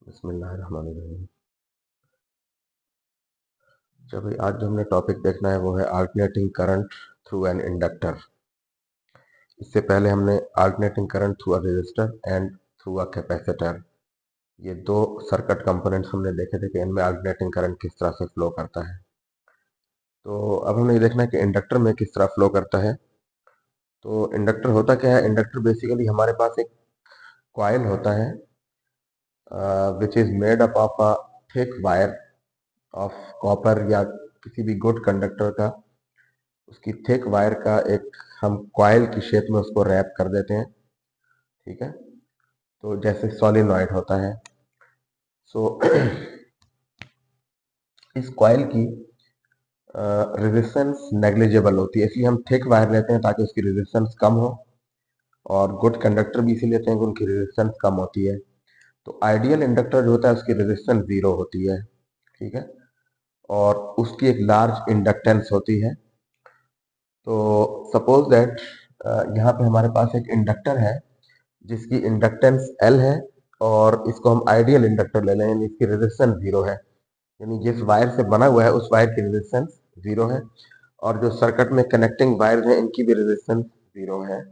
बिस्मिल्लाहिर्रहमानिर्रहीम। जब आज जो हमने टॉपिक देखना है वो है alternating current through an inductor. इससे पहले हमने alternating current through a resistor and through a capacitor, ये दो सर्किट कंपोनेंट्स हमने देखे थे कि इनमें अल्टरनेटिंग करंट किस तरह से फ्लो करता है। तो अब हमें ये देखना है कि इंडक्टर में किस तरह फ्लो करता है। तो इंडक्टर होता क्या है? इंडक्टर बेसिकली हमारे पास एक कॉइल होता है which is made up of a thick wire of copper या किसी भी गुड कंडक्टर का, उसकी थिक वायर का एक हम कॉइल की शेप में उसको रैप कर देते हैं। ठीक है, तो जैसे सॉलिनॉइड होता है। सो इस कॉइल की रेजिस्टेंस नेग्लिजिबल होती है, इसलिए हम थिक वायर लेते हैं ताकि उसकी रेजिस्टेंस कम हो, और गुड कंडक्टर भी इसीलिए लेते हैं कि उनकी रेजिस्टेंस कम होती है। तो आइडियल इंडक्टर जो होता है उसकी रेजिस्टेंस 0 होती है। ठीक है, और उसकी एक लार्ज इंडक्टेंस होती है। तो सपोज दैट यहाँ पे हमारे पास एक इंडक्टर है जिसकी इंडक्टेंस L है, और इसको हम आइडियल इंडक्टर ले लें, यानी इसकी रेजिस्टेंस 0 है, यानी जिस वायर से बना हुआ है उस वायर की रेजिस्टेंस 0 है, और जो सर्किट में कनेक्टिंग वायर हैं इनकी भी रेजिस्टेंस 0 है।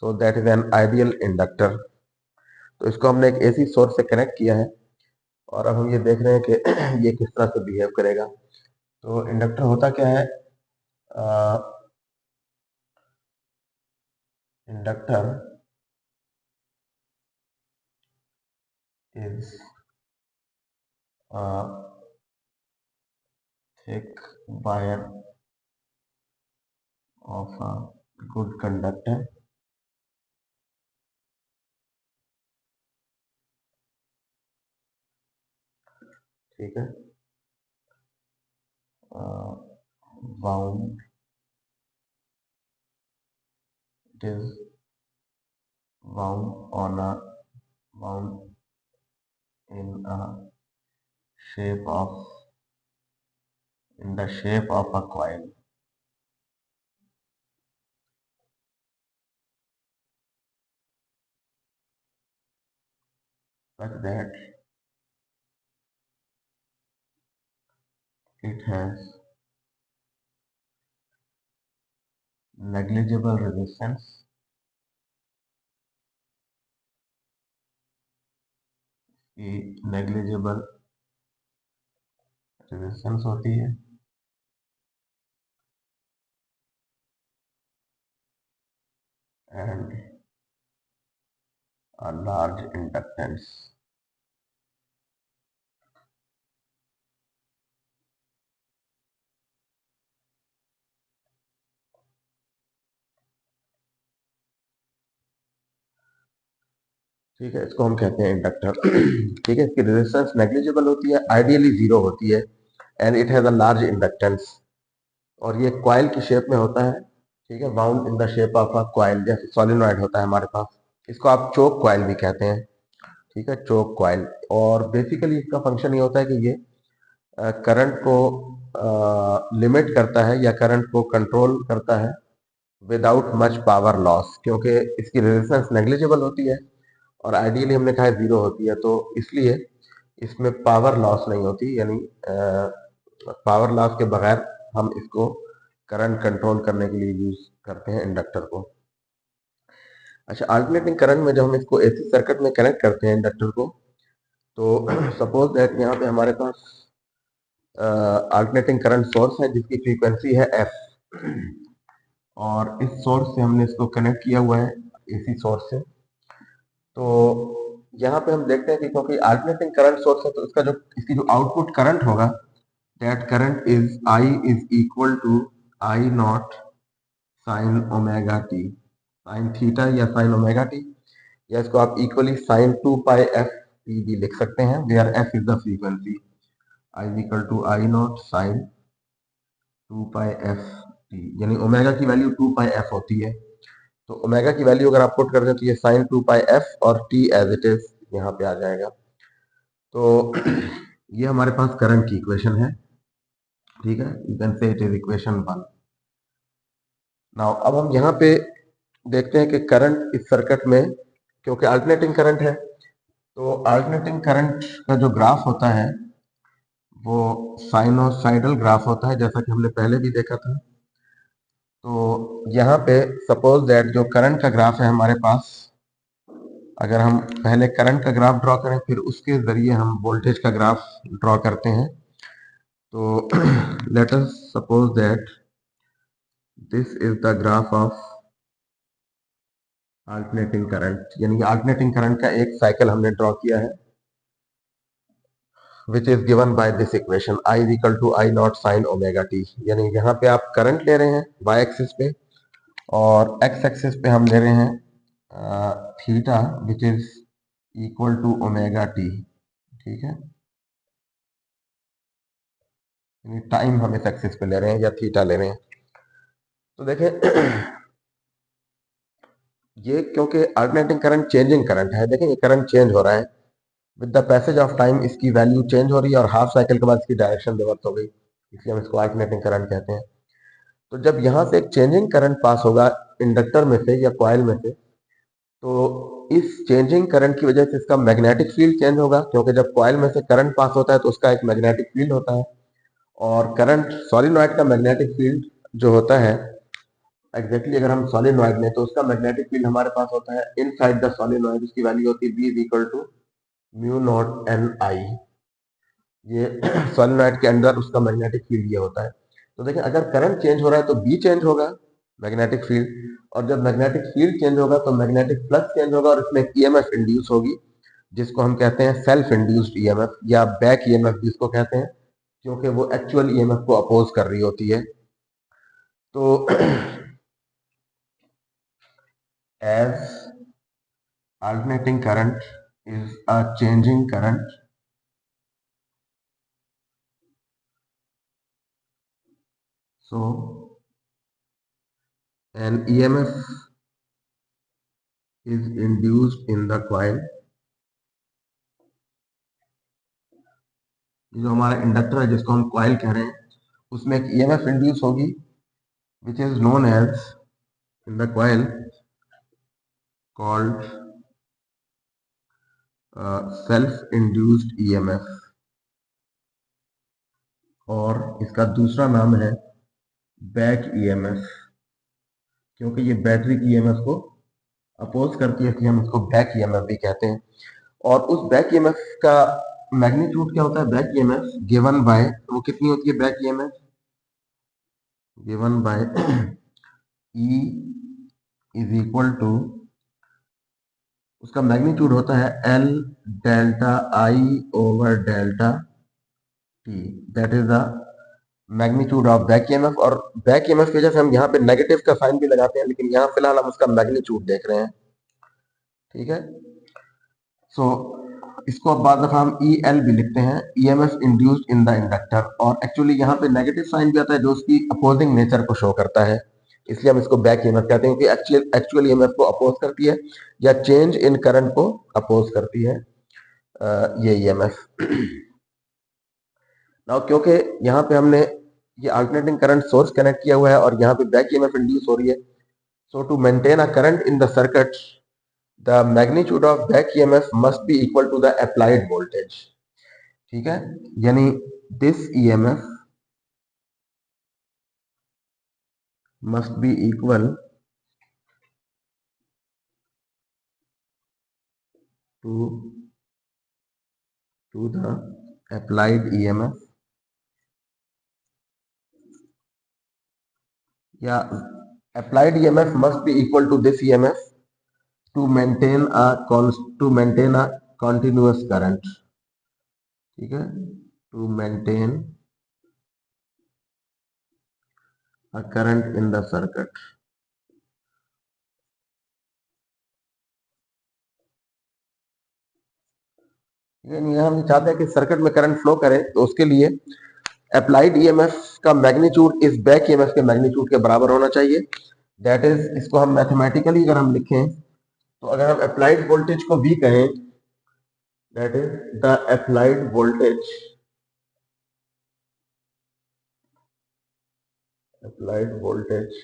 So that is an ideal inductor. तो इसको हमने एक एसी सोर्स से कनेक्ट किया है, और अब हम ये देख रहे हैं कि ये किस तरह से बिहेव करेगा। तो इंडक्टर होता क्या है? Inductor is a thick wire of a good conductor ठीक है, wound, it is wound on a wound in a shape of in the shape of a coil such that it has negligible resistance की negligible resistance होती है, and a large inductance। ठीक है, इसको हम कहते हैं इंडक्टर। ठीक है, इसकी रेजिस्टेंस नेग्लिजिबल होती है, आइडियली 0 होती है, and it has a large inductance, और ये कॉइल की शेप में होता है। ठीक है, bound in the shape of a coil, जैसे सोलिनॉइड होता है हमारे पास, इसको आप चोक कॉइल भी कहते हैं। ठीक है, चोक कॉइल। और बेसिकली इसका फंक्शन ये होता है कि ये करंट को लिमिट करता है या करंट को कंट्रोल करता है विदाउट मच पावर लॉस, क्योंकि इसकी रेजिस्टेंस नेग्लिजिबल होती है और आइडियली हमने कहा 0 होती है, तो इसलिए इसमें पावर लॉस नहीं होती, यानी पावर लॉस के बगैर हम इसको करंट कंट्रोल करने के लिए यूज करते हैं इंडक्टर को। अच्छा, अल्टरनेटिंग करंट में जब हम इसको एसी सर्किट में कनेक्ट करते हैं इंडक्टर को, तो सपोज दैट यहाँ पे हमारे पास अल्टरनेटिंग करंट सोर्स है जिसकी फ्रीक्वेंसी है एफ, और इस सोर्स से हमने इसको कनेक्ट किया हुआ है एसी सोर्स से। तो यहाँ पे हम देखते हैं कि क्योंकि अल्टरनेटिंग करंट सोर्स है तो इसका जो इसकी जो आउटपुट करंट होगा, that current is I is equal to I naught sine omega T, sine theta या साइन ओमेगा टी, या इसको आप equally sine 2 pi F T भी लिख सकते हैं, where F is the frequency. I is equal to I naught sine 2 pi F T, यानी omega की वैल्यू 2 पाई एफ होती है। तो ओमेगा की वैल्यू अगर आप पुट कर दें तो ये साइन 2 पाई एफ और टी एज इट इज यहाँ पे आ जाएगा। तो ये हमारे पास करंट की इक्वेशन है। ठीक है, you can say it is equation 1। Now अब हम यहाँ पे देखते हैं कि करंट इस सर्किट में, क्योंकि अल्टरनेटिंग करंट है, तो अल्टरनेटिंग करंट का जो ग्राफ होता है वो साइनोसाइडल ग्राफ होता है, जैसा कि हमने पहले भी देखा था। तो यहाँ पे सपोज दैट जो करंट का ग्राफ है हमारे पास, अगर हम पहले करंट का ग्राफ ड्रॉ करें फिर उसके जरिए हम वोल्टेज का ग्राफ ड्रॉ करते हैं। तो let us suppose that this is the graph of alternating current, यानी अल्टरनेटिंग करंट का एक साइकिल हमने ड्रॉ किया है, which is given by this equation I is equal to I naught sin omega t। यानी यहाँ पे आप करंट ले रहे हैं y एक्सिस पे और x एक्सिस पे हम ले रहे हैं theta which is equal to omega T. ठीक है, यानी टाइम हम इस एक्सिस पे ले रहे हैं या थीटा ले रहे हैं। तो देखें ये क्योंकि अल्टरनेटिंग करंट चेंजिंग करंट है, देखें ये करंट चेंज हो रहा है with the passage of time, इसकी वैल्यू चेंज हो रही है और हाफ साइकिल के बाद इसकी डायरेक्शन रिवर्स हो गई, इसलिए हम इसको अल्टरनेटिंग करंट कहते हैं। तो जब यहां से एक चेंजिंग करंट पास होगा इंडक्टर में से या कॉइल में से, तो इस चेंजिंग करंट की वजह से इसका मैग्नेटिक फील्ड चेंज होगा, क्योंकि जब कॉइल में से करंट पास होता है तो उसका एक मैग्नेटिक फील्ड होता है। और करंट सॉलिनॉइड का मैग्नेटिक फील्ड जो होता है एग्जैक्टली अगर हम सॉलिनॉइड लें तो उसका मैग्नेटिक फील्ड हमारे पास होता है इनसाइड द सॉलिनॉइड, उसकी वैल्यू होती है B is equal to mu naught N I. ये सॉलिनॉइड के अंदर उसका मैग्नेटिक फील्ड ये होता है। तो देखिए अगर करंट चेंज हो रहा है तो बी चेंज होगा मैग्नेटिक फील्ड, और जब मैग्नेटिक फील्ड चेंज होगा तो मैग्नेटिक फ्लक्स चेंज होगा और इसमें ईएमएफ इंड्यूस होगी, जिसको हम कहते हैं सेल्फ इंड्यूस्ड ईएमएफ या बैक ईएमएफ जिसको कहते हैं, क्योंकि वो एक्चुअल ईएमएफ को अपोज कर रही होती है। तो as alternating current is a changing current, so an EMF is induced in the coil। जो हमारा इंडक्टर है जिसको हम कॉइल कह रहे हैं उसमें एक ईएमएफ इंड्यूस होगी which is known as in the coil called self induced EMF, और इसका दूसरा नाम है बैक ईएमएफ, क्योंकि ये बैटरी की ईएमएफ को अपोज करती है इसलिए हम इसको बैक ईएमएफ भी कहते हैं। और उस बैक ईएमएफ का मैग्नीट्यूड क्या होता है, बैक ईएमएफ गिवन बाय, वो कितनी होती है back EMF given by E is equal to, उसका मैग्नीट्यूड होता है L delta I over delta T, that is the magnitude of back EMF. और बैक ईएमएफ की वजह से हम यहाँ पे नेगेटिव का साइन भी लगाते हैं, लेकिन यहाँ फिलहाल हम उसका मैग्नीट्यूड देख रहे हैं। ठीक है, सो इसको अब बाद दफा हम ई एल भी लिखते हैं, EMF induced in the inductor, और एक्चुअली यहाँ पे नेगेटिव साइन भी आता है जो उसकी अपोजिंग नेचर को शो करता है, इसलिए हम इसको बैक ईएमएफ कहते हैं कि एक्चुअल ईएमएफ को अपोज करती है या चेंज इन करंट को अपोज करती है ये ईएमएफ। नाउ क्योंकि यहाँ पे हमने ये अल्टरनेटिंग करंट सोर्स कनेक्ट किया हुआ है और यहाँ पे बैक ईएमएफ इंड्यूस हो रही है, so to maintain a current in the circuit the magnitude of back EMF must be equal to the applied voltage। ठीक है, यानी this EMF must be equal to the applied EMF, या applied EMF must be equal to this EMF to maintain a continuous current। ठीक है, to maintain a current in the circuit। यानी हम चाहते हैं कि सर्किट में करंट फ्लो करे, तो उसके लिए अप्लाइड ईएमएफ का मैग्नीट्यूड इस बैक ईएमएफ के मैग्नीट्यूड के बराबर होना चाहिए। दैट इज, इसको हम मैथमेटिकली अगर हम लिखें तो अगर हम अप्लाइड वोल्टेज को V कहें, that is the applied voltage, applied voltage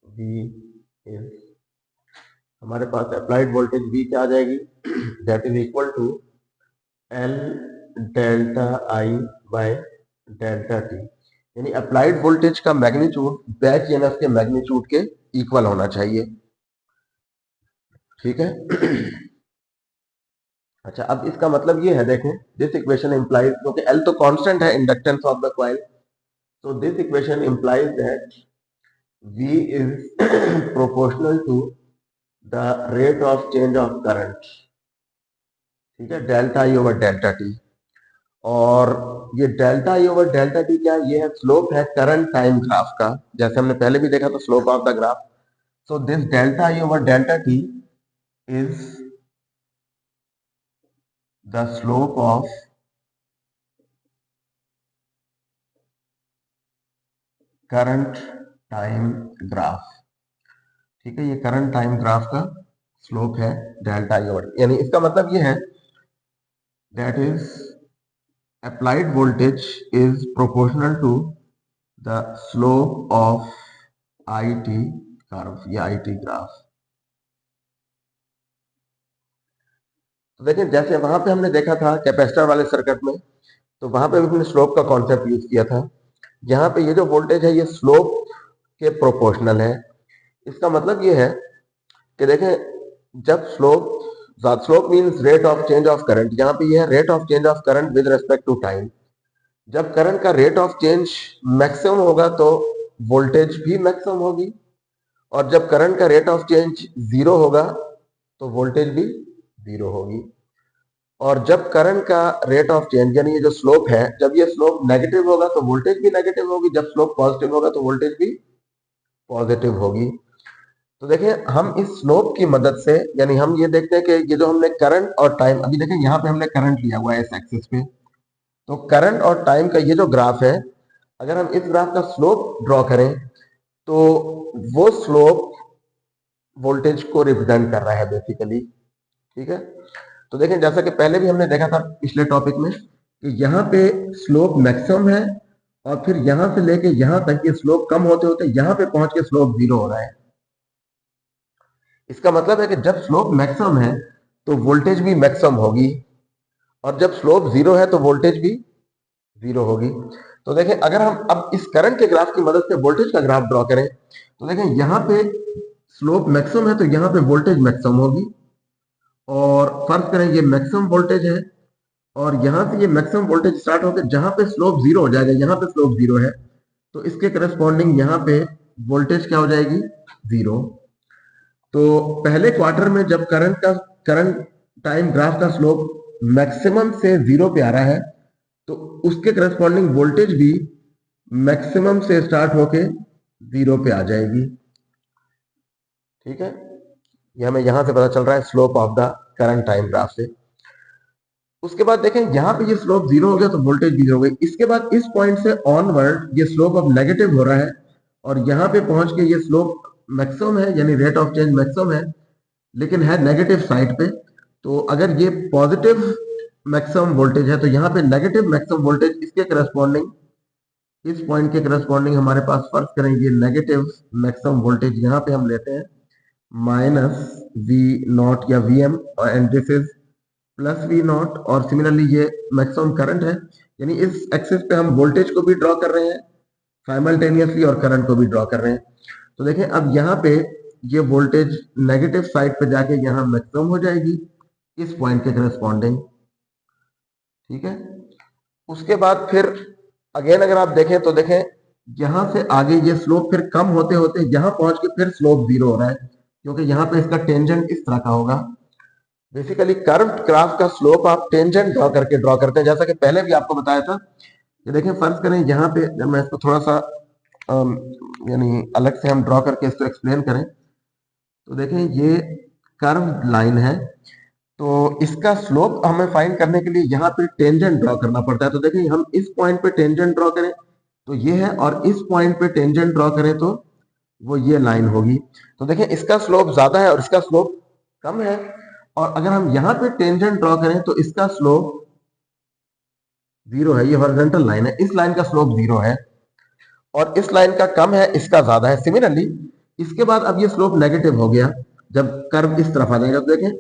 V is हमारे पास अप्लाइड वोल्टेज V क्या आ जाएगी, that is equal to L delta I by delta T, यानी अप्लाइड वोल्टेज का मैग्नीट्यूड बैक ईएमएफ के मैग्नीट्यूड के इक्वल होना चाहिए। ठीक है। अच्छा, अब इसका मतलब ये है, देखें, दिस इक्वेशन इंप्लाइज, क्योंकि L तो कांस्टेंट है inductance of the coil, so this equation implies that V is proportional to the rate of change of current, ठीक है, delta I over delta T. और ये delta I over delta T क्या है, ये है स्लोप है करंट टाइम ग्राफ का, जैसे हमने पहले भी देखा था slope of the graph. So this delta I over delta T is the slope of current time graph. ठीक है, ये करंट टाइम ग्राफ का स्लोप है डेल्टा आई ओवर, यानी इसका मतलब ये है that is applied voltage is proportional to the slope of IT curve या IT ग्राफ। तो देखिए, जैसे वहां पे हमने देखा था कैपेसिटर वाले सर्किट में, तो वहां पे भी हमने स्लोप का कॉन्सेप्ट यूज किया था। यहाँ पे ये जो वोल्टेज है ये स्लोप के प्रोपोर्शनल है। इसका मतलब ये है कि देखें, जब slope means rate of change of current, यहाँ पे ये है rate of change of current with respect to time. जब करंट का रेट ऑफ चेंज मैक्सिमम होगा तो वोल्टेज भी मैक्सिमम होगी, और जब करंट का रेट ऑफ चेंज जीरो होगा तो वोल्टेज भी जीरो होगी। और जब करंट का रेट ऑफ चेंज, यानी ये जो स्लोप है, जब ये स्लोप नेगेटिव होगा तो वोल्टेज भी नेगेटिव होगी, जब स्लोप पॉजिटिव होगा तो वोल्टेज भी पॉजिटिव होगी। तो देखें, हम इस स्लोप की मदद से, यानी हम ये देखते हैं कि ये जो हमने करंट और टाइम, अभी देखें यहाँ पे हमने करंट लिया हुआ है इस एक्सिस पे, तो करंट और टाइम का ये जो ग्राफ है, अगर हम इस ग्राफ का स्लोप ड्रॉ करें तो वो स्लोप वोल्टेज को रिप्रेजेंट कर रहा है बेसिकली। ठीक है, तो देखें, जैसा कि पहले भी हमने देखा था पिछले टॉपिक में कि यहाँ पे स्लोप मैक्सिमम है, और फिर यहां से लेके यहां तक ये स्लोप कम होते होते यहां पे पहुंच के स्लोप जीरो हो रहा है। इसका मतलब है कि जब स्लोप मैक्सिमम है तो वोल्टेज भी मैक्सिमम होगी, और जब स्लोप जीरो है तो वोल्टेज भी जीरो होगी। तो देखें, अगर हम अब इस करंट के ग्राफ की मदद से वोल्टेज का ग्राफ ड्रॉ करें तो देखें, यहाँ पे स्लोप मैक्सिमम है तो यहाँ पे वोल्टेज मैक्सिमम होगी, और फर्ज करें ये मैक्सिमम वोल्टेज है, और यहां से ये मैक्सिमम वोल्टेज स्टार्ट होकर जहां पे स्लोप जीरो हो जाएगा, यहाँ पे स्लोप जीरो है, तो इसके करस्पॉन्डिंग यहाँ पे वोल्टेज क्या हो जाएगी, जीरो। तो पहले क्वार्टर में जब करंट टाइम ग्राफ का स्लोप मैक्सिमम से जीरो पे आ रहा है तो उसके करस्पॉन्डिंग वोल्टेज भी मैक्सिमम से स्टार्ट होके जीरो पे आ जाएगी। ठीक है, यह हमें यहां से पता चल रहा है slope of the current time graph से। उसके बाद देखें, यहां पे ये स्लोप जीरो हो गया तो वोल्टेज भी जीरो हो गई। इसके बाद इस पॉइंट से ऑनवर्ड ये स्लोप अब नेगेटिव हो रहा है, और यहां पे पहुंच के ये स्लोप मैक्सिमम है, यानी रेट ऑफ चेंज मैक्सिमम है, लेकिन है नेगेटिव साइड पे। तो अगर ये पॉजिटिव मैक्सिमम वोल्टेज है तो यहाँ पे नेगेटिव मैक्सिमम वोल्टेज इसके करस्पॉन्डिंग, इस पॉइंट के करस्पॉन्डिंग हमारे पास फर्ज करेंगे नेगेटिव मैक्सिमम वोल्टेज यहाँ पे हम लेते हैं माइनस वी नॉट या V M, and this is plus V naught, और सिमिलरली ये मैक्सिमम करंट है, यानी इस एक्सिस पे हम वोल्टेज को भी ड्रॉ कर रहे हैं साइमल्टेनियसली और करंट को भी ड्रॉ कर रहे हैं। तो देखें, अब यहाँ पे ये वोल्टेज नेगेटिव साइड पे जाके यहाँ मैक्सिमम हो जाएगी इस पॉइंट के करस्पॉन्डिंग। ठीक है, उसके बाद फिर अगेन अगर आप देखें तो देखें, यहां से आगे ये स्लोप फिर कम होते होते यहां पहुंच के फिर स्लोप जीरो हो रहा है, क्योंकि यहाँ पे इसका टेंजेंट इस तरह का होगा। बेसिकली कर्व्ड ग्राफ का स्लोप आप टेंजेंट ड्रॉ करते हैं, जैसा कि पहले भी आपको बताया था। ये देखें, फर्ज करें यहाँ पे, जब मैं इसको थोड़ा सा यानी अलग से हम ड्रॉ करके इसको एक्सप्लेन करें तो देखें, ये कर्व लाइन है, तो इसका स्लोप हमें फाइंड करने के लिए यहाँ पे टेंजेंट ड्रॉ करना पड़ता है। तो देखें, हम इस पॉइंट पे टेंजेंट ड्रॉ करें तो ये है, और इस पॉइंट पे टेंजेंट ड्रॉ करें तो वो ये लाइन होगी। तो देखें, इसका स्लोप ज्यादा है और इसका स्लोप कम है, और अगर हम यहाँ पे टेंजेंट ड्रॉ करें तो इसका स्लोप जीरो है, ये हॉरिजॉन्टल लाइन है, इस लाइन का स्लोप जीरो है, और इस लाइन का कम है, इसका ज्यादा है। सिमिलरली इसके बाद अब ये स्लोप नेगेटिव हो गया, जब कर्व इस तरफ आ जाएगा तो देखें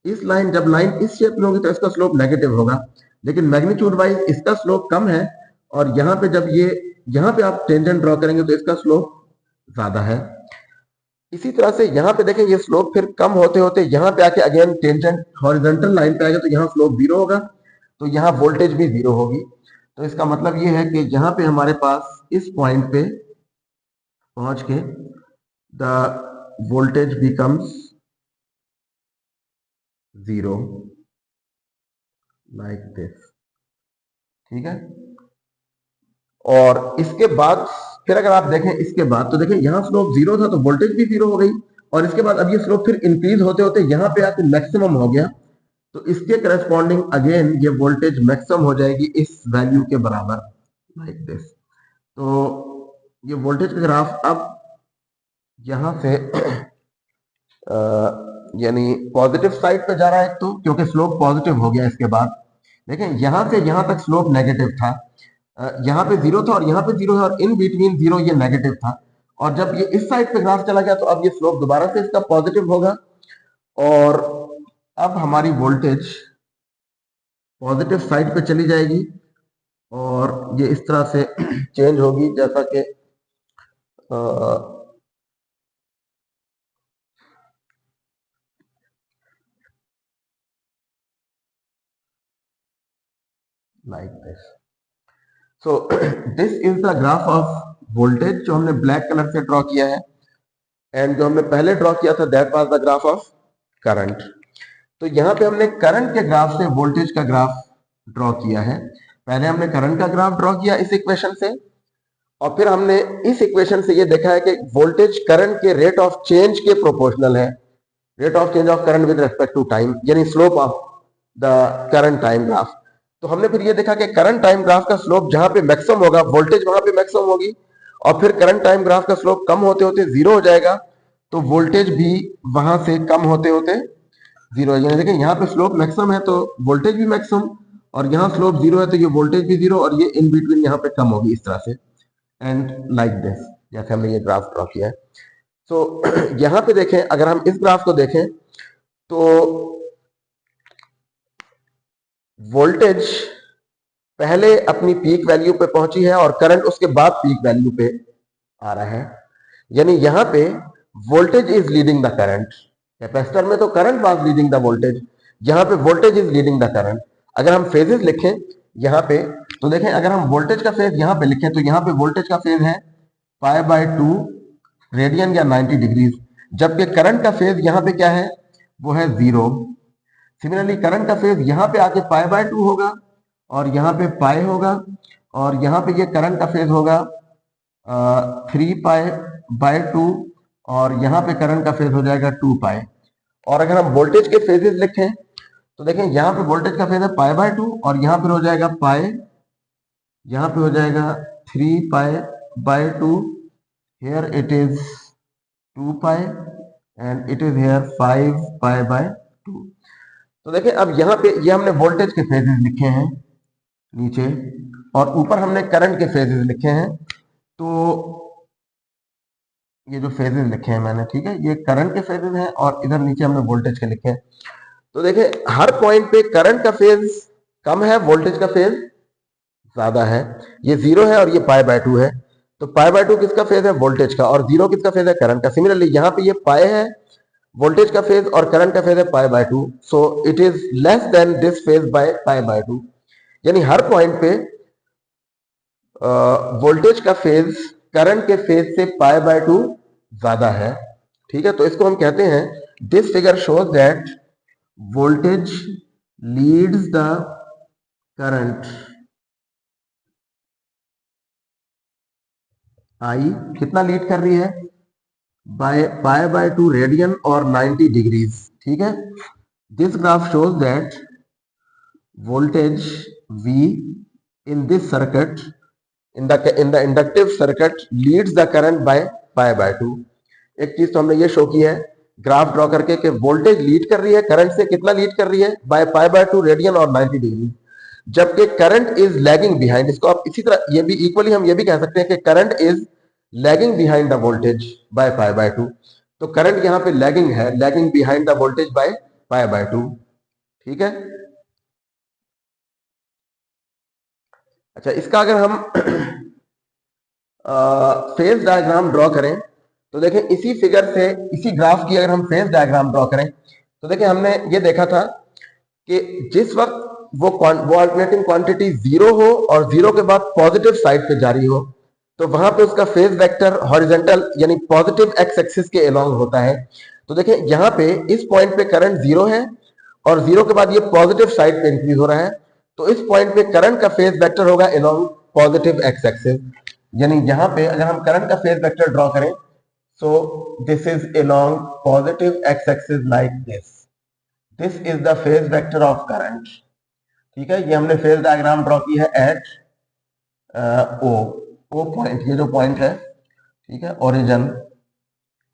इस लाइन, जब लाइन इस शेप में होगी तो इसका स्लोप नेगेटिव होगा, लेकिन मैग्नीट्यूड वाइज इसका स्लोप कम है, और यहाँ पे जब ये यहाँ पे आप टेंजेंट ड्रॉ करेंगे तो इसका स्लोप ज्यादा है। इसी तरह से यहाँ पे देखें ये स्लोप फिर कम होते होते यहाँ पे आके अगेन टेंजेंट हॉरिजॉन्टल लाइन पे आएगा तो यहाँ स्लोप जीरो होगा, तो यहाँ वोल्टेज भी जीरो होगी। तो इसका मतलब ये है कि यहाँ पे हमारे पास इस पॉइंट पे पहुंच के the voltage becomes zero like this, ठीक है। और इसके बाद फिर अगर आप देखें इसके बाद तो देखें यहाँ स्लोप जीरो था तो वोल्टेज भी जीरो हो गई, और इसके बाद अब ये स्लोप फिर इंक्रीज होते होते यहाँ पे आके मैक्सिमम हो गया, तो इसके करस्पॉन्डिंग अगेन ये वोल्टेज मैक्सिमम हो जाएगी इस वैल्यू के बराबर लाइक दिस। तो ये वोल्टेज का ग्राफ अब यहां से यानी पॉजिटिव साइड पे जा रहा है, तो क्योंकि स्लोप पॉजिटिव हो गया। इसके बाद देखें यहां से यहां तक स्लोप नेगेटिव था, यहाँ पे जीरो था और यहाँ पे जीरो है, और इन बिटवीन जीरो ये नेगेटिव था, और जब ये इस साइड पे ग्राफ चला गया तो अब ये स्लोप दोबारा से इसका पॉजिटिव होगा, और अब हमारी वोल्टेज पॉजिटिव साइड पे चली जाएगी और ये इस तरह से चेंज होगी जैसा कि like this. So this is the graph of voltage जो हमने ब्लैक कलर से ड्रॉ किया है, एंड जो हमने पहले ड्रॉ किया था that was the graph of current. तो यहाँ पे हमने करंट के ग्राफ से वोल्टेज का ग्राफ ड्रॉ किया है। पहले हमने करंट का ग्राफ ड्रॉ किया इस इक्वेशन से, और फिर हमने इस इक्वेशन से ये देखा है कि वोल्टेज करंट के रेट ऑफ चेंज के प्रोपोर्शनल है, rate of change of current with respect to time, यानी slope of the current time graph. तो हमने फिर ये देखा कि करंट टाइम ग्राफ का स्लोप जहां पे मैक्सिमम होगा वोल्टेज वहां पे मैक्सिमम होगी, और फिर करंट टाइम ग्राफ का स्लोप कम होते होते जीरो हो जाएगा, तो वोल्टेज भी वहां से कम होते होते जीरो है। यानी देखिए यहाँ पे स्लोप मैक्सिमम है तो वोल्टेज भी मैक्सिमम, और यहाँ स्लोप जीरो है तो ये वोल्टेज भी जीरो, और ये इन बिटवीन यहाँ पे कम होगी इस तरह से, एंड लाइक दिस, जैसे हमने ये ग्राफ ड्रॉ किया है। सो यहाँ पे देखें, अगर हम इस ग्राफ को देखें तो वोल्टेज पहले अपनी पीक वैल्यू पे पहुंची है और करंट उसके बाद पीक वैल्यू पे आ रहा है, यानी यहाँ पे voltage is leading the current. Capacitor में तो current was leading the voltage, यहाँ पे voltage is leading the current. अगर हम फेजेस लिखें यहाँ पे तो देखें, अगर हम वोल्टेज का फेज यहाँ पे लिखें तो यहाँ पे वोल्टेज का फेज है π/2 रेडियन या 90 डिग्रीज, जबकि करंट का फेज यहाँ पे क्या है, वो है जीरो। सिमिलरली करंट का फेज यहाँ पे आके π/2 होगा, और यहाँ पे पाई होगा, और यहाँ पे ये करंट का फेज होगा 3π/2, और यहाँ पे करंट का फेज हो जाएगा 2π। और अगर हम वोल्टेज के फेजेस लिखें तो देखें यहाँ पे वोल्टेज का फेज है π/2, और यहाँ पे हो जाएगा पाई, यहाँ पे हो जाएगा 3π/2, here it is 2π and it is here 5π/2। तो देखें अब यहाँ पे ये हमने वोल्टेज के फेजेस लिखे हैं नीचे, और ऊपर हमने करंट के फेजेस लिखे हैं। तो ये जो फेजेस लिखे हैं मैंने, ठीक है, ये करंट के फेजेस हैं, और इधर नीचे हमने वोल्टेज के लिखे हैं। तो देखें हर पॉइंट पे करंट का फेज कम है, वोल्टेज का फेज ज्यादा है। ये जीरो है और ये π/2 है, तो π/2 किसका फेज है, वोल्टेज का, और जीरो किसका फेज है, करंट का। सिमिलरली यहाँ पे ये पाई है वोल्टेज का फेज, और करंट का फेज है π/2, so it is less than this phase by π/2। यानी हर पॉइंट पे वोल्टेज का फेज करंट के फेज से π/2 ज्यादा है, ठीक है। तो इसको हम कहते हैं, this figure shows that voltage leads the current I, कितना लीड कर रही है, बाय π/2 रेडियन और 90 डिग्रीज, ठीक है। This graph shows that voltage V in this circuit, in the inductive circuit leads the current by π/2। एक चीज तो हमने ये शो की है ग्राफ ड्रॉ करके कि वोल्टेज लीड कर रही है करंट से, कितना लीड कर रही है, बाय π/2 रेडियन और 90 डिग्री, जबकि करंट इज लैगिंग बिहाइंड। इसको आप इसी तरह ये भी इक्वली हम ये भी कह सकते हैं कि current is lagging behind the voltage by π/2। तो करंट यहां पे लैगिंग है, lagging behind the voltage by pi by 2। ठीक है। अच्छा, इसका अगर हम फेज डायग्राम ड्रॉ करें तो देखें इसी फिगर से, इसी ग्राफ की अगर हम फेज डायग्राम ड्रॉ करें तो देखें हमने ये देखा था कि जिस वक्त वो अल्टरनेटिंग क्वांटिटी जीरो हो और जीरो के बाद पॉजिटिव साइड पे जारी हो तो वहां पे उसका फेज वेक्टर हॉरिजॉन्टल यानी पॉजिटिव एक्स एक्सिस के अलोंग होता है। तो देखें यहां पे इस पॉइंट पे करंट जीरो है और जीरो के बाद ये पॉजिटिव साइड पे इंक्रीज हो रहा है, तो इस पॉइंट पे करंट का फेज वेक्टर होगा अलोंग पॉजिटिव एक्स एक्सिस। यानी यहां पे अगर हम करंट का फेज वेक्टर ड्रॉ करें so this is along positive x-axis like this is the phase vector of current। ठीक है, ये हमने फेज डायग्राम ड्रॉ की है एट ओ पॉइंट, ये जो पॉइंट है, ठीक है, ओरिजिन,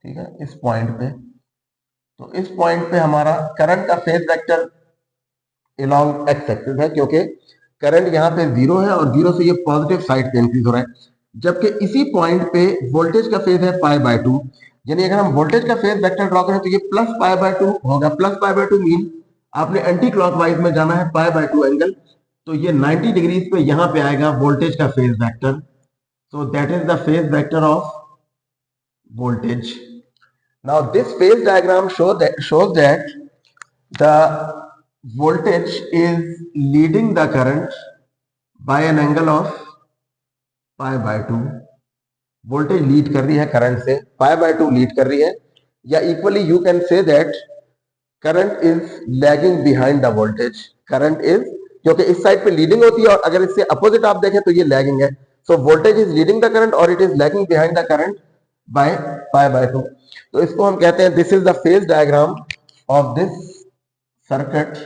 ठीक है, इस पॉइंट पे। तो इस पॉइंट पे हमारा करंट का phase vector along x axis है क्योंकि करंट यहाँ पे जीरो है और जीरो से ये पॉजिटिव साइड पे इंक्रीज हो रहा है, जबकि इसी पॉइंट पे वोल्टेज का फेज है पाई बाय 2। यानी अगर हम वोल्टेज का फेज वेक्टर ड्रॉ करें तो ये प्लस पाई बाय 2 होगा। प्लस पाई बाय 2 मीन आपने एंटी क्लॉकवाइज में जाना है पाई बाय 2 एंगल, तो ये 90 डिग्रीज पे यहां पे आएगा वोल्टेज का phase vector. So that is the phase vector of voltage. Now this phase diagram shows that the voltage is leading the current by an angle of pi by 2। Voltage lead कर रही है current से, पाई by 2 lead कर रही है, या equally you can say that current is lagging behind the voltage. Current is, क्योंकि इस साइड पे लीडिंग होती है और अगर इससे अपोजिट आप देखें तो ये लैगिंग है। So voltage is leading the current और it is lagging behind the current by pi by 2। तो इसको हम कहते हैं this is the phase diagram of this circuit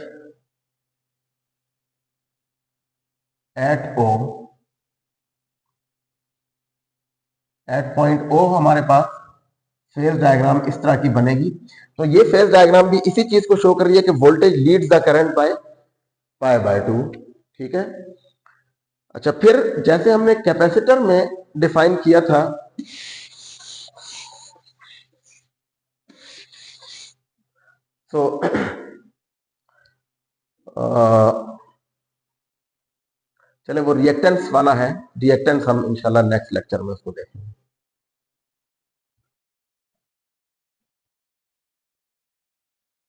at O. At point O हमारे पास फेज डायग्राम इस तरह की बनेगी। तो ये फेज डायग्राम भी इसी चीज को शो कर रही है कि voltage leads the current by pi by 2। ठीक है। अच्छा, फिर जैसे हमने कैपेसिटर में डिफाइन किया था, तो चले वो रिएक्टेंस वाला है, रिएक्टेंस हम इंशाल्लाह नेक्स्ट लेक्चर में उसको देखेंगे।